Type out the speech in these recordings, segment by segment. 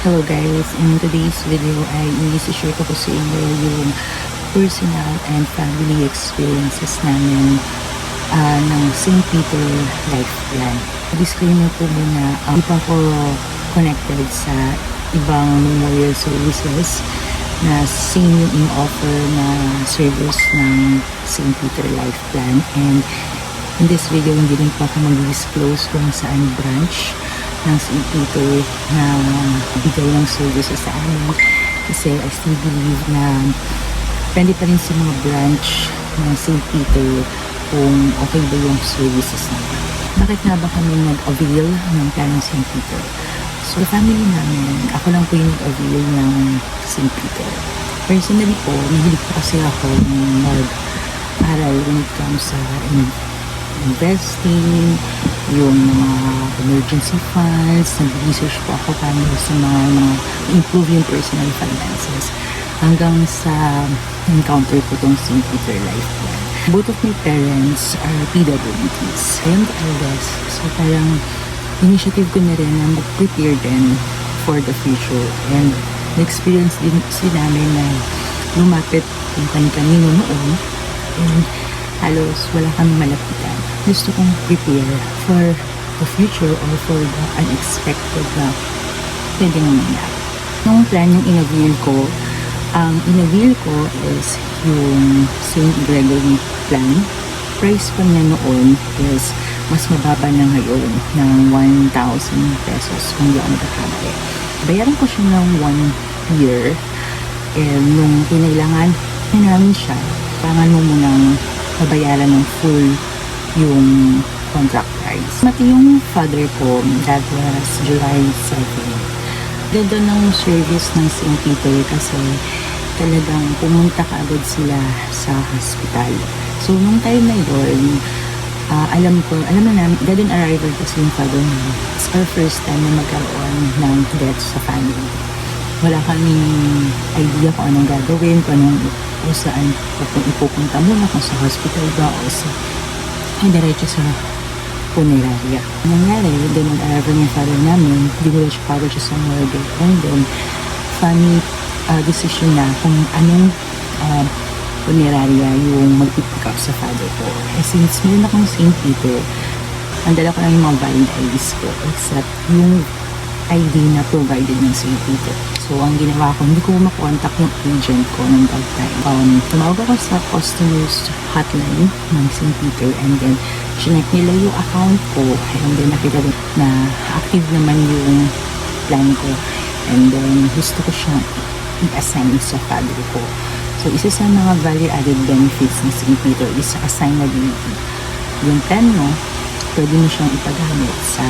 Hello guys, in today's video ay i-share ko po sa inyo yung personal and family experiences namin ng St. Peter Life Plan. Disclaimer po muna, hindi pa ko connected sa ibang memorial services na same yung in-offer na service ng St. Peter Life Plan. And in this video, hindi rin po ako mag-disclose kung saan branch ng St. Peter na bigay ng services sa amin, kasi I still believe na pwede pa rin sa mga branch ng St. Peter kung okay ba yung services nila. Bakit nga ba kami nag-avail ng plan ng St. Peter? So family namin, ako lang po yung nag-avail ng St. Peter. Personally po, nahilig po kasi ako mag-aral when it comes sa investing, yung mga emergency funds, nag-research po ako paano sa mga improve yung personal finances hanggang sa encounter ko tong St. Peter Life Plan. Both of my parents are PWDs. I am the eldest. So parang initiative ko na rin na mag-prepare din for the future. And na-experience din sila namin na lumapit yung kani-kanino noon. And halos wala kami malapitan. Gusto kong prepare for the future or for the unexpected na pwedeng mangyari. Nung plan yung in-avail ko, ang in-avail ko is yung St. Gregory plan. Price pa niya noon is mas mababa na ngayon ng 1,000 pesos kung di ako nagkakamali. Bayaran ko siya ng 1 year, and nung kinailangan namin siya, kailangan mo munang mabayaran ng full yung contract price. Mati yung father ko, that was July 7. Ganda ng service ng St. Peter kasi talagang pumunta ka agad sila sa hospital. So, nung time na yun, alam na namin, dead on arrival kasi yung father niya. It's our first time na magkaroon ng death sa family. Wala kaming idea kung anong gagawin, kung saan ipupunta muna, kung sa hospital ba o sa diretso sa punerarya. Nangyari, then nag-arrival yung father namin, diretso pagod siya sa morgue, and then family decision na kung anong punerarya yung mag-pick up sa father ko. Since meron akong St. Peter, ang dala ko lang yung mga valid IDs ko, except yung ID na provided ng St. Peter. So, ang ginawa ko, hindi ko makontak yung agent ko ng that time. Tumawag ako sa customer's hotline ng St. Peter, and then chinek nila yung account ko, and then nakita din na active naman yung plan ko, and then gusto ko siyang i-assign sa father ko. So, isa sa mga value-added benefits ng St. Peter is assignability. Yung plan mo, pwede mo siyang ipagamit sa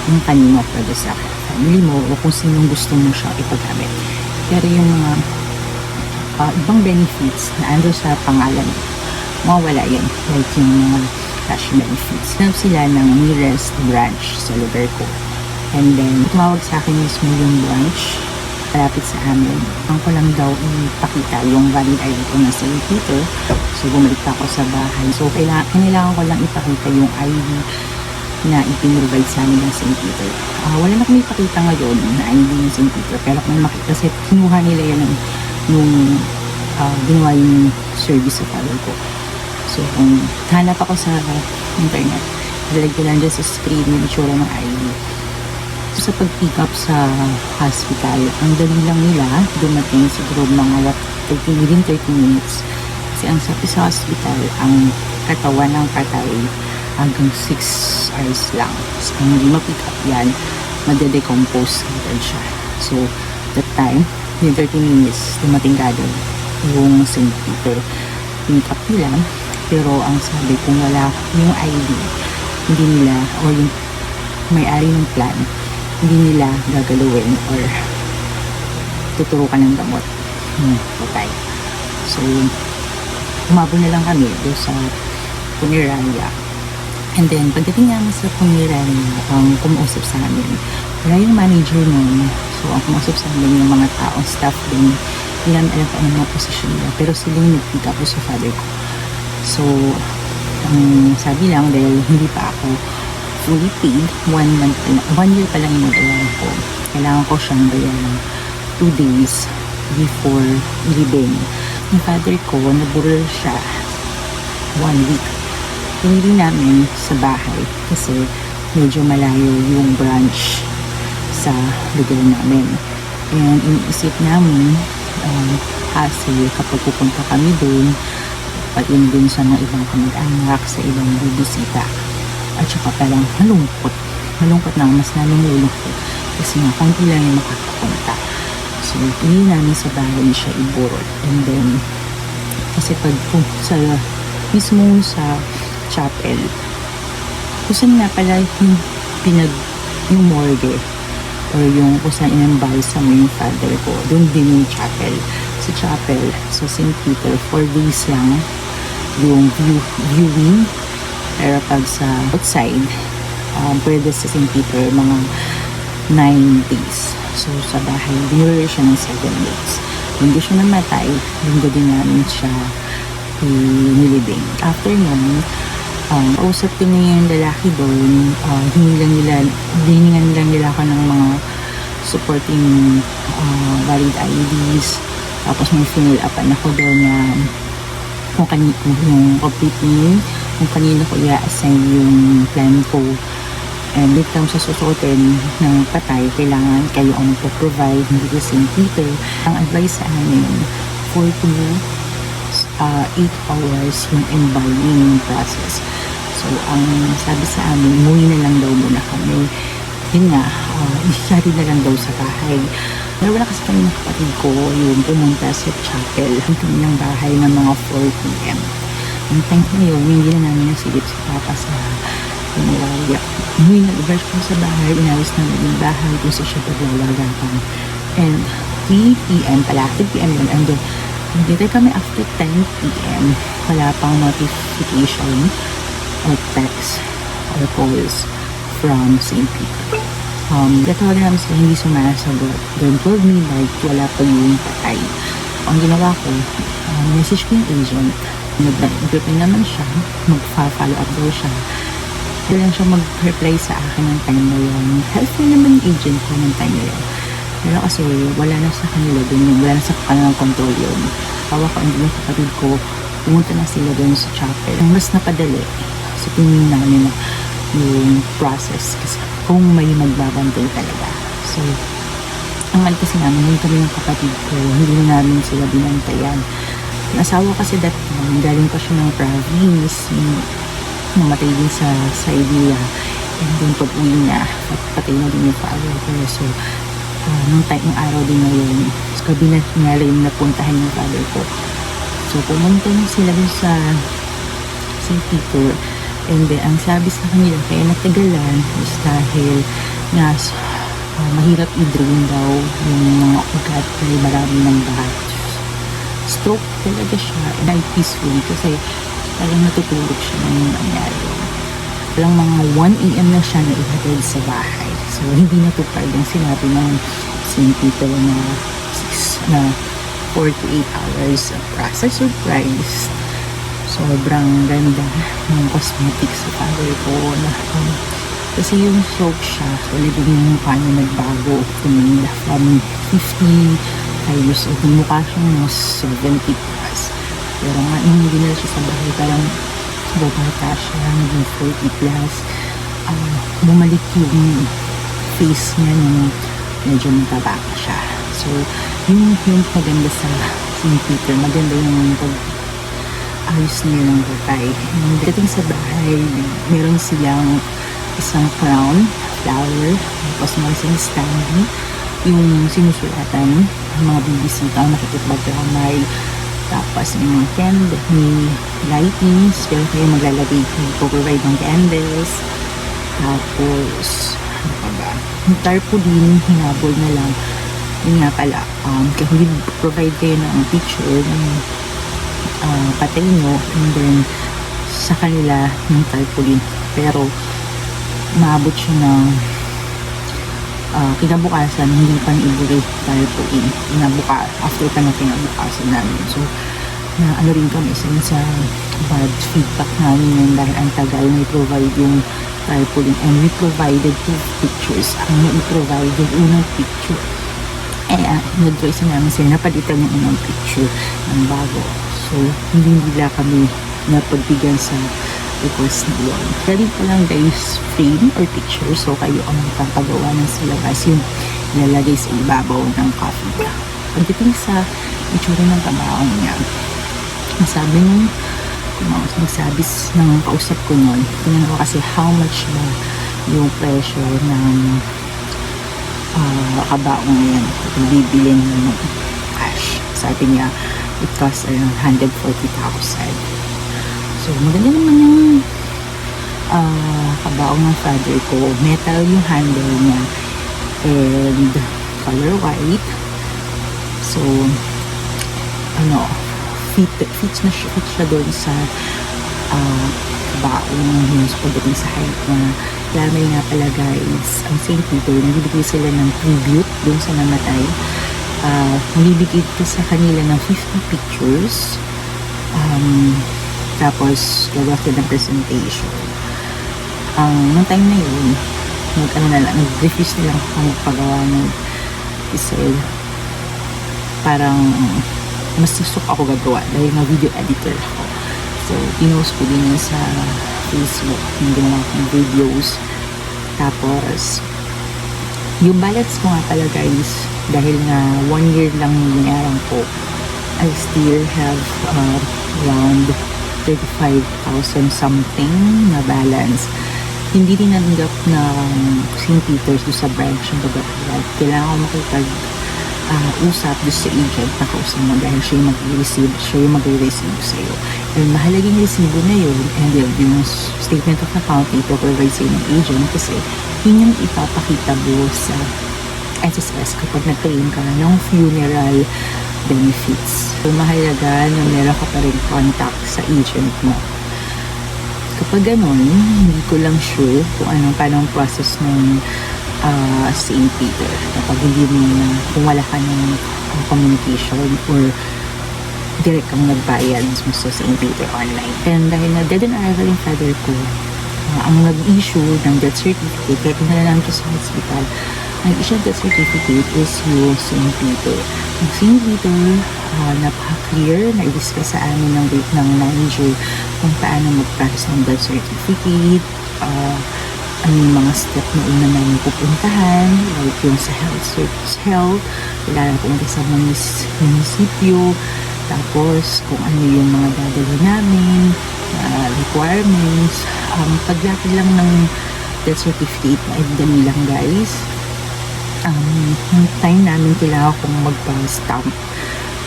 kung kanino, pwede sa family mo o kung sinong gusto mo siya ipagamit. Pero yung mga ibang benefits na ando sa pangalan mo, mawawala yan. Like yung mga cash benefits. Hanap sila ng nearest branch sa lugar ko. And then, tumawag sa akin mismo yung branch malapit sa amin. Ang ko lang daw ipakita yung valid ID ko na St. Peter. So, bumalik pa ako sa bahay. So, kailangan ko lang ipakita yung ID na ipinrovide sa amin ng St. Peter. Wala na kami ipakita ngayon na ID ng St. Peter. Pero kung makita, kasi kinuha nila yan nung ginawa yung service sa father ko. So, kung hanap ako sa internet, dalag ko lang dyan sa screen yung itsura ng ID. So, sa pag-pick up sa hospital, ang dali lang nila dumating siguro mga within 30 minutes. Kasi ang sa hospital, ang katawan ng patay hanggang 6 hours lang. So, kung hindi ma-pick up yan, made-decompose agad siya. So, that time, in 30 minutes, dumating agad yung St. Peter. Pick up nila, pero ang sabi, kung wala yung ID, hindi nila, or yung may-ari ng plan, hindi nila gagalawin or tuturo ka ng gamot. Patay. So, umabot na lang kami doon sa punerarya. And then, pagdating namin sa punerarya, kumausap sa amin, wala yung manager nun. So, ang kumausap sa amin yung mga taong staff din. Hindi namin alam pa ang mga posisyon nila. Pero sila yung nag-pick up sa father ko. So, sabi lang, dahil hindi pa ako fully paid, 1 year pa lang yung nagawa ko. kailangan ko siyang bayaran 2 days before ilibing. Yung father ko, naburol siya 1 week. Pinili namin sa bahay kasi medyo malayo yung branch sa lugar namin. And iniisip namin, kasi kapag pupunta kami doon, patin din sa mga ibang kamag-anak, sa ibang bibisita. At saka parang malungkot. Malungkot na, mas lalong lulungkot. Kasi nga, konti lang yung makakapunta. So, pinili namin sa bahay siya iburol. And then, kasi pag sa mismo sa chapel, kusan nga pala yung morgue or yung kusan in-embalsam mo yung father ko, doon din yung chapel. Sa chapel, sa St. Peter, 4 days lang yung viewing. Pero pag sa outside, pwede sa St. Peter mga 9 days. So sa bahay, dinurol siya ng 7 days. Hindi siya namatay, linggo din namin siya nilibing. After nun, kausap ko na yung lalaki doon, hiningan lang nila ako ng mga supporting valid IDs. Tapos may fill upan ako doon na kung yung complete name, kung kanino ko i-assign yung plan ko. And dito lang sa susuotin ng patay, kailangan kayo ang magpo-provide, hindi ko St. Peter. Ang advice sa amin, 4 to 8 hours yung embalming process. So, ang sabi sa amin, umuwi na lang daw muna kami. Yun nga, isari na lang daw sa bahay. Pero wala kasi kami ng kapatid ko yung pumunta sa chapel ang kanilang bahay ng mga 4 p.m. Ang time na yun, hindi na namin nasilip sa papa sa pinawaya. Umuwi na lugar ko sa bahay, inayos namin yung bahay kung sa siya paglalagaan. And 3 p.m. pala, 3 p.m. yun. And then, nandito kami after 10 p.m. Wala pang notification or text or calls from St. Peter. Natawagan namin sila, hindi sumasagot. Then 12 midnight, wala pa yung patay. Ang ginawa ko, message ko yung agent. Nag-reply naman siya, mag-follow up daw siya. Hindi lang siya mag-reply sa akin ng time na yun. Helpful naman yung agent ko ng time na yun. Pero kasi wala na sa kanila dun yun, wala na sa kanilang control yun. Tawa ko, hindi yung kapatid ko, pumunta na sila dun sa chapel. Ang mas napadali sa tingin namin na yung process kasi kung may magbabantay talaga. So, ang mali kasi namin, yung kami ng kapatid ko, hindi na namin sila binantayan. Yung asawa kasi that time, galing pa siya ng province, namatay din sa Siberia. And then pag uwi na, patay na din yung father ko. So, nung araw din na yun, so, gabi na nga rin napuntahan yung father ko. So, pumunta na sila dun sa St. Peter. And then, ang sabi sa kanila, kaya natagalan is dahil na mahirap i-drain daw yung mga ugat dahil marami ng bahat. Stroke talaga siya. And peaceful kasi parang natutulog siya nang nangyari. Parang mga 1 a.m. na siya na ihatid sa bahay. So, hindi natupad yung sinabi ng St. Peter na 4 to 8 hours of process. Surprised. Sobrang ganda ng cosmetics sa father ko na kasi yung stroke siya, talagang yung mukha niya nagbago from 55 years old, yung mukha siyang 70 plus. Pero nga, nung dinala siya sa bahay, parang bumata siya, naging 40 plus. Bumalik yung face niya nung medyo mataba pa siya. So, yung maganda sa St. Peter, maganda yung ayos niya ng batay. Dating sa bahay, meron silang isang crown, flower, tapos meron silang standee, yung sinusulatan ng mga bibisita, nakikipagkamay, tapos may mga candle, may lightings, pero kayo maglalagay, provide ng candles, tapos, ano pa ba? Yung tarpaulin, hinabol na lang, yun nga pala, kaya provide kayo ng picture ng patay nyo, and then sa kanila yung tarpaulin, pero maabot siya ng kinabukasan, hindi pa ibigay tarpaulin after pa na kinabukasan namin. So na ano rin kami sa bad feedback namin yun dahil ang tagal may provide yung tarpaulin, and we provided 2 pictures. Ang i-provide yung unang picture, nag-choice namin sila napalitan yung unang picture ng bago. So, hindi nila kami napagbigyan sa request na yun. Pwede pa lang guys, frame or picture. So, kayo ang magpapagawa ng silabas yung ilalagay sa ibabaw ng coffee. Pagdating sa itsura ng kabaong niya, sabi nung nagsabi ng kausap ko nun, tingnan ko kasi how much ba yung pressure ng kabaong yan kung bibilin ng cash. Sabi niya, it costs around 140,000. So, maganda naman yung kabaong ng father ko. Metal yung handle niya and color white. So, fit siya doon sa baong yun pagdating sa height niya. Lamay nga pala guys, ang St. Peter, nagbibigay sila ng tribute doon sa namatay. Magbibigay ko sa kanila ng 50 pictures. Tapos, gagawa sila ng presentation. Nung time na yun, nag-refuse nilang ako magpagawa ng isa. Parang mas gusto ako gagawa dahil na video editor ako. So, pinost ko din sa Facebook yung ginawa kong videos. Tapos, yung balance ko nga pala guys, dahil nga 1 year lang yung binayaran ko, I still have around 35,000 something na balance. Hindi din nanggap na St. Peter's doon sa branch ng Bagat. Kailangan ko makipag-usap doon sa agent na kausap mo dahil siya yung mag-receive sa'yo. And mahalagang resibo na yun, and yung statement of account ipaprovide sa'yo ng agent kasi yun yung ipapakita mo sa SSS kapag nag-claim ka ng funeral benefits. So mahalaga na meron ka pa rin contact sa agent mo. Kapag ganun, hindi ko lang sure kung paano ang process ng St. Peter. Kapag hindi mo kung wala ka ng communication or direct kang nagbayad sa St. Peter online. And dahil na dead and arrival yung father ko, ang nag-issue ng death certificate, kaya pinala namin sa hospital, nag-issue ng death certificate is yung St. Peter. Ang St. Peter, napaka-clear, na-discuss sa amin ng manager kung paano mag-process ng death certificate, ano yung mga step na una namin pupuntahan, like yung sa health, kailangan pumunta sa munisipyo, tapos kung ano yung mga dadalhin namin, requirements, paglaki lang ng death certificate, dali lang guys. Yung time namin kailangan kong magpa-stamp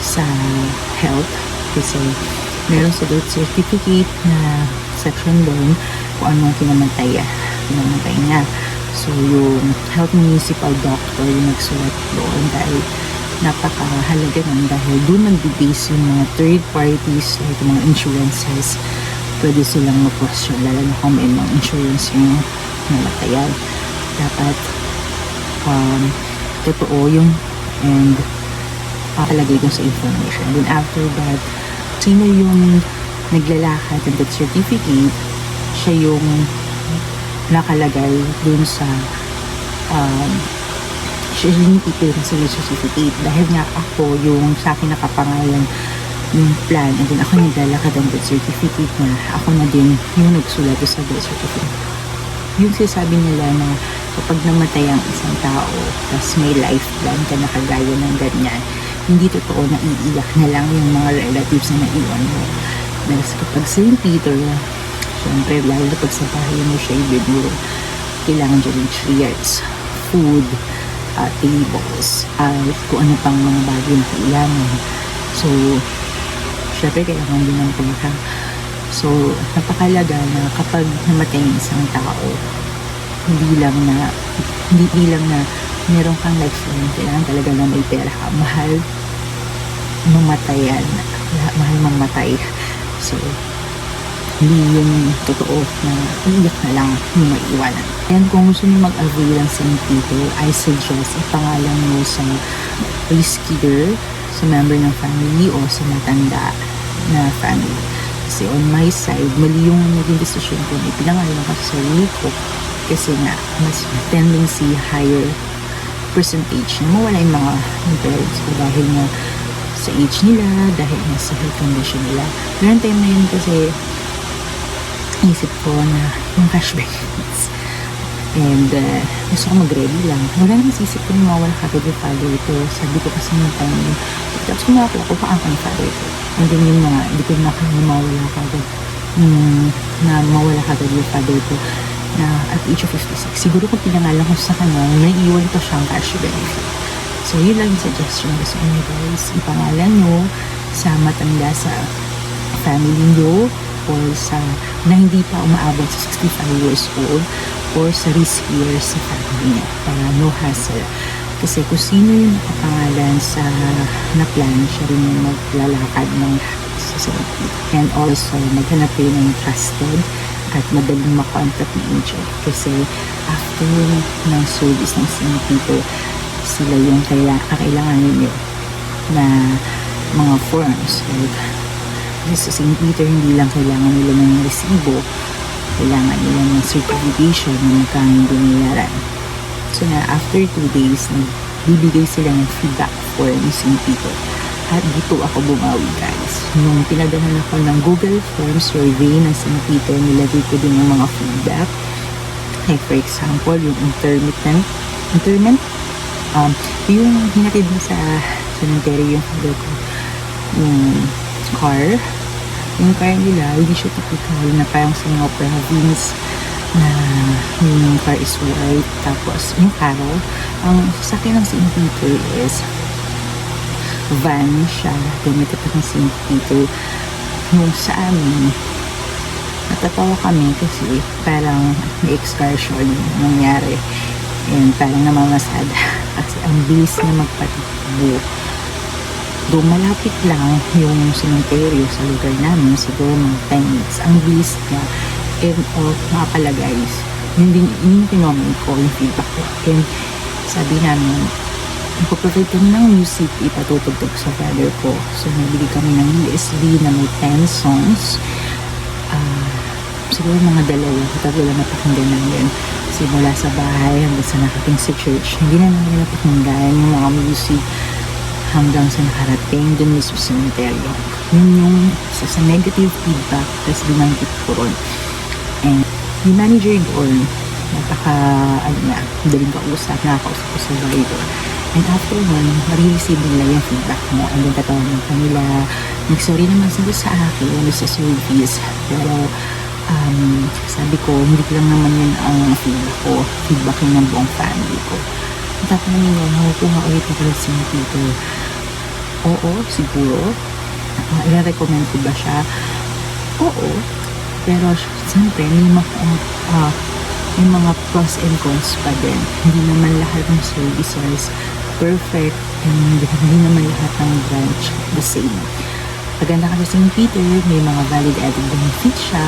sa health kasi meron sa death certificate na section doon kung anong kinamatay niya. So yung health municipal doctor yung nagsulat doon dahil napakahalaga nun dahil doon nag-base yung mga third parties like mga insurances, pwede silang mag-question lalo na kung may mga insurance yung namatayan. Dapat totoo yung and palagay dun sa information. Then after that, sino yung naglalakad ng death certificate, siya yung nakalagay dun sa siya yung ipipil sa certificate. Dahil nga ako yung sa akin nakapangalan yung plan and then ako naglalakad ng death certificate na ako na din yung nagsulat sa death certificate. Yung sinasabi nila na kapag namatay ang isang tao tapos may life plan ka na kagaya ng ganyan, hindi totoo na iiyak na lang yung mga relatives na naiwan mo. Dahil kapag St. Peter, syempre lalo na pag sa bahay mo siya ibinuro, kailangan dyan yung chairs, food, tables, kung ano pang mga bagay na kailangan. So, syempre kailangan din ng pera. So, napakalaga na kapag namatay ang isang tao, hindi lang na meron kang lifeline, kailangan talaga na may pera ka. Mahal mamatay. So, hindi yung totoo na iiyak na lang yung maiiwanan. And kung gusto nyo mag-avail ng St. Peter, I suggest ipangalan mo sa riskier, sa member ng family o sa matanda. na family. Kasi on my side, mali yung naging decision ko na ipinangalan ako sa sarili ko kasi nga mas tendency higher percentage na mawala yung mga yung parents ko dahil nga sa age nila, dahil nga sa health condition nila. Noong time na yun kasi isip ko na yung cash benefits and gusto ko mag-ready lang. Wala naman sisip ko na mawala kagad yung father ko. Sabi ko kasi yung time yun. Tapos kumakala ko paang yung father ko. And then yun nga, hindi ko na kaya mawala kagad. Na mawala kagad yung father ko na at age of 56. Siguro kung pinangalan ko sa kanya, naiiwan ko siyang cash benefit. So yun lang yung suggestion ko sa inyo guys. Ipangalan nyo sa matanda sa family nyo or sa na hindi pa umaabot sa 65 years old or sa riskier sa family niya para no hassle. Kasi kung sino yung nakapangalan sa na-plan, siya rin yung maglalakad ng society. And also, maghanap kayo ng trusted at madaling makontact na agent. Kasi after ng service ng senior people, sila yung kailangan ninyo na mga forms. Like, sa St. Peter, hindi lang kailangan nila ng resibo, kailangan nila ng certification na magkano binayaran. So na after 2 days, bibigay sila ng feedback form ni St. Peter. At dito ako bumawi guys. Nung pinadahan ako ng Google Form survey ng St. Peter, nilagay ko din yung mga feedback. Like for example, yung interment, yung hinatid mo sa cemetery yung father ko, yung car nila, hindi siya typical na parang sa mga province na yung car is white. Tapos yung carro, ang sasakyan ng St. Peter is van siya, gamit ito ng St. Peter. Yung sa amin, natatawa kami kasi parang may excursion nangyari and parang namamasada kasi ang bilis na magpatikbo. Doon malapit lang yung cemetery sa lugar namin, siguro mga 10 minutes. Ang bilis niya. And mga pala guys, yung phenomenon ko, yung feedback ko. And sabi namin, ipoprovide kami ng music, ipatutugtog sa father ko. So nabili kami ng USB na may 10 songs. Siguro mga dalawa, tatlo lang napakinggan namin. Simula sa bahay hanggang sa nakating sa church. Hindi na namin napakinggan yung mga music hanggang sa nakarating dun mismo sa cemetery. Yun yung sa negative feedback, tapos binanggit ko ron. And yung manager doon, daling kausap, nakakausap ko sa driver. And after nun, marireceive nila yung feedback mo. And then tatawanan ka nila. Nag-sorry naman sila sa akin, sa service. Pero, sabi ko, hindi lang naman yun ang feedback yun ng buong family ko. Tapos nila, makukuha ulit ako ng St. Peter. Oo, siguro. I-recommend ko ba siya? Oo. Pero, siyempre, may mga pros and cons pa din. Hindi naman lahat ng services perfect and hindi naman lahat ng branch the same. Paganda ka sa St. Peter, may mga valid added benefits siya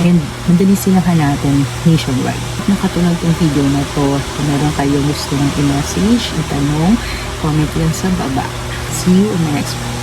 and madali silang hanapin nationwide. Nakatulad tong video na to, kung meron kayong gusto ng i-message, itanong, comment lang sa baba. See you in the next one.